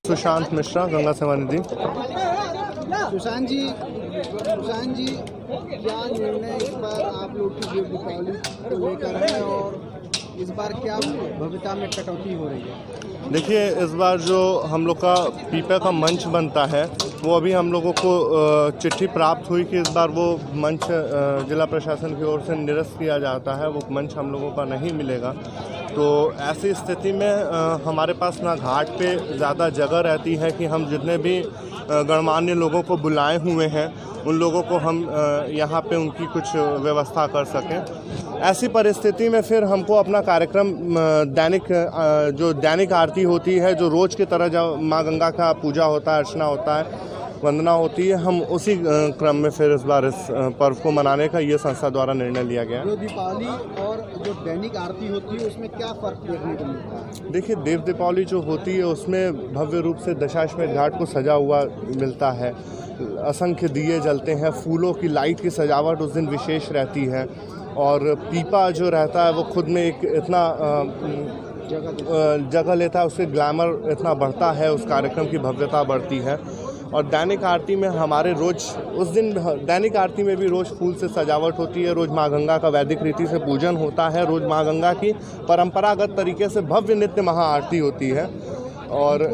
सुशांत मिश्रा, गंगा सेवा निधि। सुशांत जी, क्या निर्णय इस बार आप लोग की देव दीपावली को लेकर है और इस बार क्या भव्यता में कटौती हो रही है? देखिए, इस बार जो हम लोग का पीपा का मंच बनता है वो अभी हम लोगों को चिट्ठी प्राप्त हुई कि इस बार वो मंच जिला प्रशासन की ओर से निरस्त किया जाता है, वो मंच हम लोगों का नहीं मिलेगा। तो ऐसी स्थिति में हमारे पास ना घाट पे ज़्यादा जगह रहती है कि हम जितने भी गणमान्य लोगों को बुलाए हुए हैं उन लोगों को हम यहाँ पे उनकी कुछ व्यवस्था कर सकें। ऐसी परिस्थिति में फिर हमको अपना कार्यक्रम जो दैनिक आरती होती है, जो रोज़ की तरह जब माँ गंगा का पूजा होता है, अर्चना होता है, वंदना होती है, हम उसी क्रम में फिर इस बार इस पर्व को मनाने का ये संस्था द्वारा निर्णय लिया गया। जो दीपावली और जो दैनिक आरती होती है उसमें क्या फ़र्क देखने को मिलता है? देखिए, देव दीपावली जो होती है उसमें भव्य रूप से दशाश्वमेध घाट को सजा हुआ मिलता है, असंख्य दिए जलते हैं, फूलों की लाइट की सजावट उस दिन विशेष रहती है और पीपा जो रहता है वो खुद में एक इतना जगह लेता है, उससे ग्लैमर इतना बढ़ता है, उस कार्यक्रम की भव्यता बढ़ती है। और दैनिक आरती में हमारे रोज़ उस दिन दैनिक आरती में भी रोज़ फूल से सजावट होती है, रोज़ माँ गंगा का वैदिक रीति से पूजन होता है, रोज़ माँ गंगा की परंपरागत तरीके से भव्य नित्य महाआरती होती है। और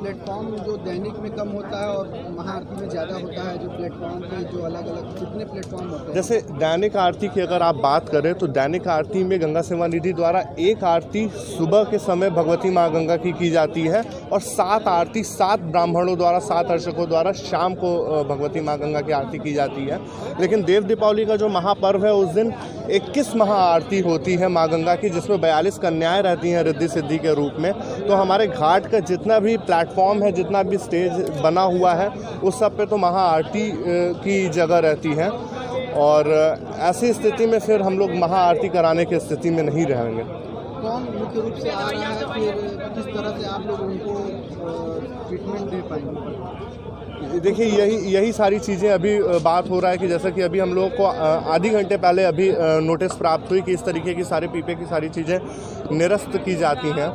प्लेटफॉर्म जो दैनिक में कम होता है और महाआरती में ज़्यादा होता है, जो प्लेटफॉर्म पे जो अलग अलग कितने प्लेटफॉर्म होते हैं? जैसे दैनिक आरती की अगर आप बात करें तो दैनिक आरती में गंगा सेवा निधि द्वारा एक आरती सुबह के समय भगवती माँ गंगा की जाती है और 7 आरती 7 ब्राह्मणों द्वारा, 7 अर्चकों द्वारा शाम को भगवती माँ गंगा की आरती की जाती है। लेकिन देव दीपावली का जो महापर्व है उस दिन 21 महाआरती होती है माँ गंगा की, जिसमें 42 कन्याएं रहती हैं रिद्धि सिद्धि के रूप में। तो हमारे घाट का जितना भी प्लेटफॉर्म है, जितना भी स्टेज बना हुआ है, उस सब पे तो महाआरती की जगह रहती है और ऐसी स्थिति में फिर हम लोग महाआरती कराने की स्थिति में नहीं रहेंगे। कौन मुख्य रूप से आ रहा है, फिर किस तरह से आप लोग उनको ट्रीटमेंट दे पाएंगे? देखिए, यही सारी चीज़ें अभी बात हो रहा है कि जैसा कि अभी हम लोगों को आधी घंटे पहले अभी नोटिस प्राप्त हुई कि इस तरीके की सारे पीपे की सारी चीज़ें निरस्त की जाती हैं।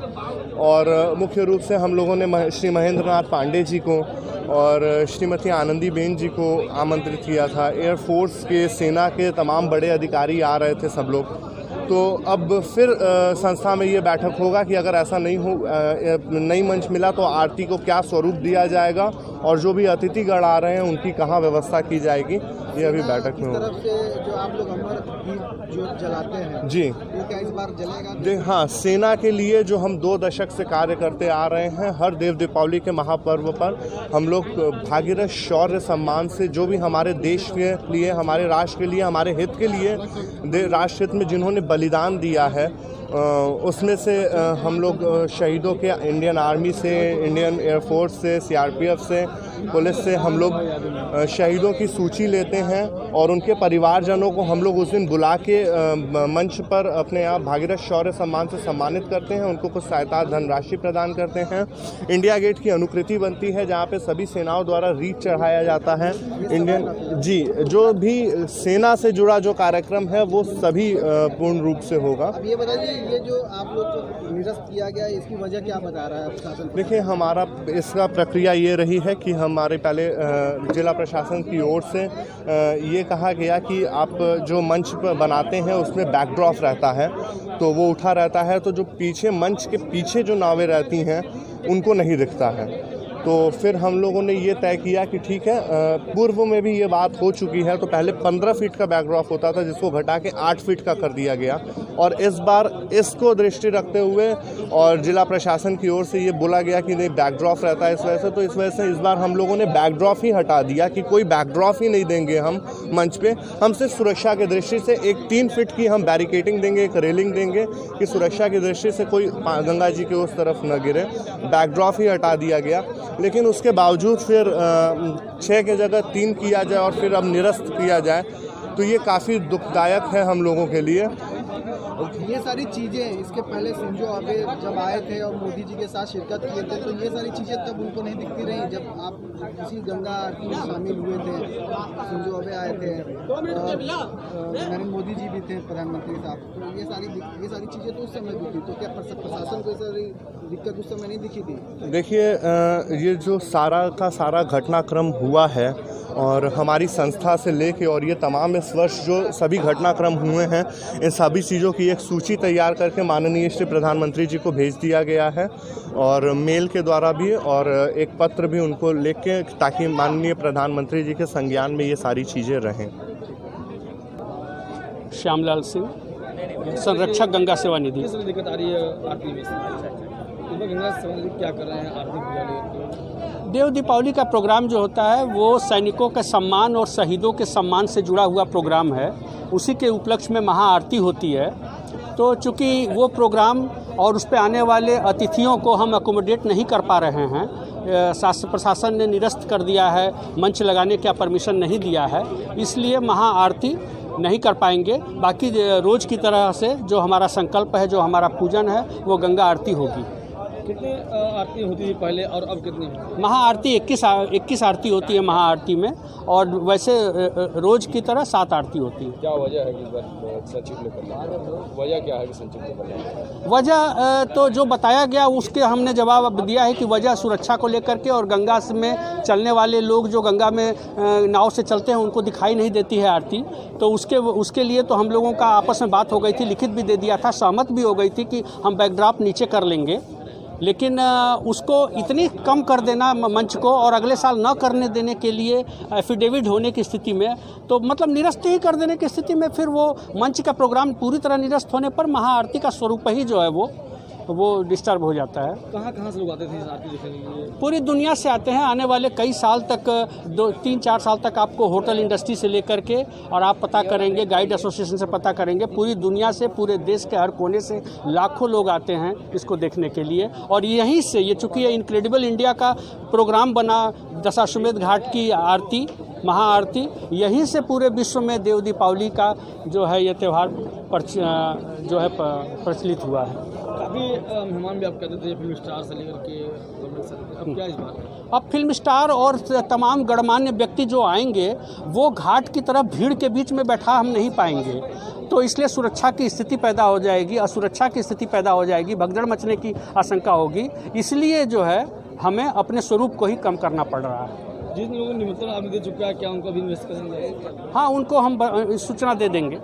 और मुख्य रूप से हम लोगों ने श्री महेंद्र नाथ पांडे जी को और श्रीमती आनंदी बेन जी को आमंत्रित किया था। एयरफोर्स के, सेना के तमाम बड़े अधिकारी आ रहे थे सब लोग। तो अब फिर संस्था में ये बैठक होगा कि अगर ऐसा नहीं मंच मिला तो आरती को क्या स्वरूप दिया जाएगा और जो भी अतिथिगण आ रहे हैं उनकी कहाँ व्यवस्था की जाएगी, ये अभी बैठक में होगा। तरफ से जो आप लोग अमर ज्योत जलाते हैं जी, वो क्या इस बार जलेगा? हाँ, सेना के लिए जो हम 2 दशक से कार्य करते आ रहे हैं, हर देव दीपावली के महापर्व पर हम लोग भागीरथ शौर्य सम्मान से जो भी हमारे देश के लिए, हमारे राष्ट्र के लिए, हमारे हित के लिए, राष्ट्र हित में जिन्होंने बलिदान दिया है, उसमें से हम लोग शहीदों के इंडियन आर्मी से, इंडियन एयरफोर्स से, सीआरपीएफ से, पुलिस से हम लोग शहीदों की सूची लेते हैं और उनके परिवारजनों को हम लोग उस दिन बुला के मंच पर अपने यहाँ भागीरथ शौर्य सम्मान से सम्मानित करते हैं। उनको कुछ सहायता धनराशि प्रदान करते हैं। इंडिया गेट की अनुकृति बनती है जहाँ पे सभी सेनाओं द्वारा रीत चढ़ाया जाता है। जो भी सेना से जुड़ा जो कार्यक्रम है वो सभी पूर्ण रूप से होगा। अब ये बताइए, ये जो आप लोग को निरस्त किया गया, इसकी वजह क्या बता रहा है प्रशासन? देखिए, हमारा इसका प्रक्रिया ये रही है कि हमारे पहले जिला प्रशासन की ओर से ये कहा गया कि आप जो मंच पर बनाते हैं उसमें बैकड्रॉप रहता है तो वो उठा रहता है, तो जो पीछे मंच के पीछे जो नावें रहती हैं उनको नहीं दिखता है। तो फिर हम लोगों ने ये तय किया कि ठीक है, पूर्व में भी ये बात हो चुकी है, तो पहले 15 फीट का बैकड्रॉप होता था जिसको घटा के 8 फीट का कर दिया गया और इस बार इसको दृष्टि रखते हुए और जिला प्रशासन की ओर से ये बोला गया कि नहीं, बैकड्रॉप रहता है इस वजह से, तो इस वजह से इस बार हम लोगों ने बैकड्रॉप ही हटा दिया कि कोई बैकड्रॉप ही नहीं देंगे हम मंच पे। हम सिर्फ सुरक्षा की दृष्टि से एक 3 फीट की हम बैरिकेडिंग देंगे, एक रेलिंग देंगे कि सुरक्षा की दृष्टि से कोई गंगा जी के उस तरफ न गिरे। बैकड्रॉप ही हटा दिया गया, लेकिन उसके बावजूद फिर 6 की जगह 3 किया जाए और फिर अब निरस्त किया जाए, तो ये काफ़ी दुखदायक है हम लोगों के लिए। ये सारी चीज़ें इसके पहले शिंजो आबे जब आए थे और मोदी जी के साथ शिरकत किए थे, तो ये सारी चीज़ें तब उनको नहीं दिखती रही जब आप किसी गंगा आरती में शामिल हुए थे। शिंजो आबे आए थे और नरेंद्र मोदी जी भी थे प्रधानमंत्री साहब, तो ये सारी चीज़ें तो उस समय दिखी। तो क्या प्रशासन को ये सारी दिक्कत उस समय नहीं दिखी थी? देखिए, ये जो सारा का सारा घटनाक्रम हुआ है और हमारी संस्था से लेके और ये तमाम इस वर्ष जो सभी घटनाक्रम हुए हैं, इन सभी चीज़ों की एक सूची तैयार करके माननीय श्री प्रधानमंत्री जी को भेज दिया गया है और मेल के द्वारा भी, और एक पत्र भी उनको लिख के, ताकि माननीय प्रधानमंत्री जी के संज्ञान में ये सारी चीज़ें रहें। श्यामलाल सिंह, संरक्षक गंगा सेवा निधि। किस दिक्कत आ रही है आरती में? गंगा सेवा निधि क्या कर रहे हैं आरती पूजा? देव दीपावली का प्रोग्राम जो होता है वो सैनिकों के सम्मान और शहीदों के सम्मान से जुड़ा हुआ प्रोग्राम है। उसी के उपलक्ष्य में महाआरती होती है। तो चूँकि वो प्रोग्राम और उस पर आने वाले अतिथियों को हम अकोमोडेट नहीं कर पा रहे हैं, शासन प्रशासन ने निरस्त कर दिया है, मंच लगाने का परमिशन नहीं दिया है, इसलिए महाआरती नहीं कर पाएंगे। बाकी रोज़ की तरह से जो हमारा संकल्प है, जो हमारा पूजन है, वो गंगा आरती होगी। कितनी आरती होती थी पहले और अब कितनी? महाआरती 21 आरती होती है महाआरती में, और वैसे रोज़ की तरह 7 आरती होती है। क्या वजह है कि इस बार सचिव ने करना? वजह क्या है कि सचिव ने करना? वजह तो जो बताया गया उसके हमने जवाब दिया है कि वजह सुरक्षा को लेकर के, और गंगा में चलने वाले लोग जो गंगा में नाव से चलते हैं उनको दिखाई नहीं देती है आरती, तो उसके लिए तो हम लोगों का आपस में बात हो गई थी, लिखित भी दे दिया था, सहमत भी हो गई थी कि हम बैकड्रॉप नीचे कर लेंगे। लेकिन उसको इतनी कम कर देना मंच को और अगले साल न करने देने के लिए एफिडेविट होने की स्थिति में, तो मतलब निरस्त ही कर देने की स्थिति में फिर वो मंच का प्रोग्राम पूरी तरह निरस्त होने पर महाआरती का स्वरूप ही जो है वो डिस्टर्ब हो जाता है। कहाँ से लोग आते थे इस आरती देखने के लिए? पूरी दुनिया से आते हैं। आने वाले कई साल तक, 2-3-4 साल तक आपको होटल इंडस्ट्री से लेकर के, और आप पता करेंगे, गाइड एसोसिएशन से पता करेंगे, पूरी दुनिया से, पूरे देश के हर कोने से लाखों लोग आते हैं इसको देखने के लिए। और यहीं से ये चूँकि ये इनक्रेडिबल इंडिया का प्रोग्राम बना, दशाश्वमेध घाट की आरती, महाआरती, यहीं से पूरे विश्व में देव दीपावली का जो है ये त्यौहार प्रचलित हुआ है। काफ़ी मेहमान भी आप कहते थे फिल्म स्टार से लेकर के, अब क्या इस बार? अब फिल्म स्टार और तमाम गणमान्य व्यक्ति जो आएंगे वो घाट की तरफ भीड़ के बीच में बैठा हम नहीं पाएंगे, तो इसलिए सुरक्षा की स्थिति पैदा हो जाएगी, असुरक्षा की स्थिति पैदा हो जाएगी, भगदड़ मचने की आशंका होगी। इसलिए जो है हमें अपने स्वरूप को ही कम करना पड़ रहा है। जिन लोगों को निमंत्रण आपने दे चुका है, क्या उनको अभी इन्वेस्ट करेंगे? हाँ, उनको हम सूचना दे देंगे।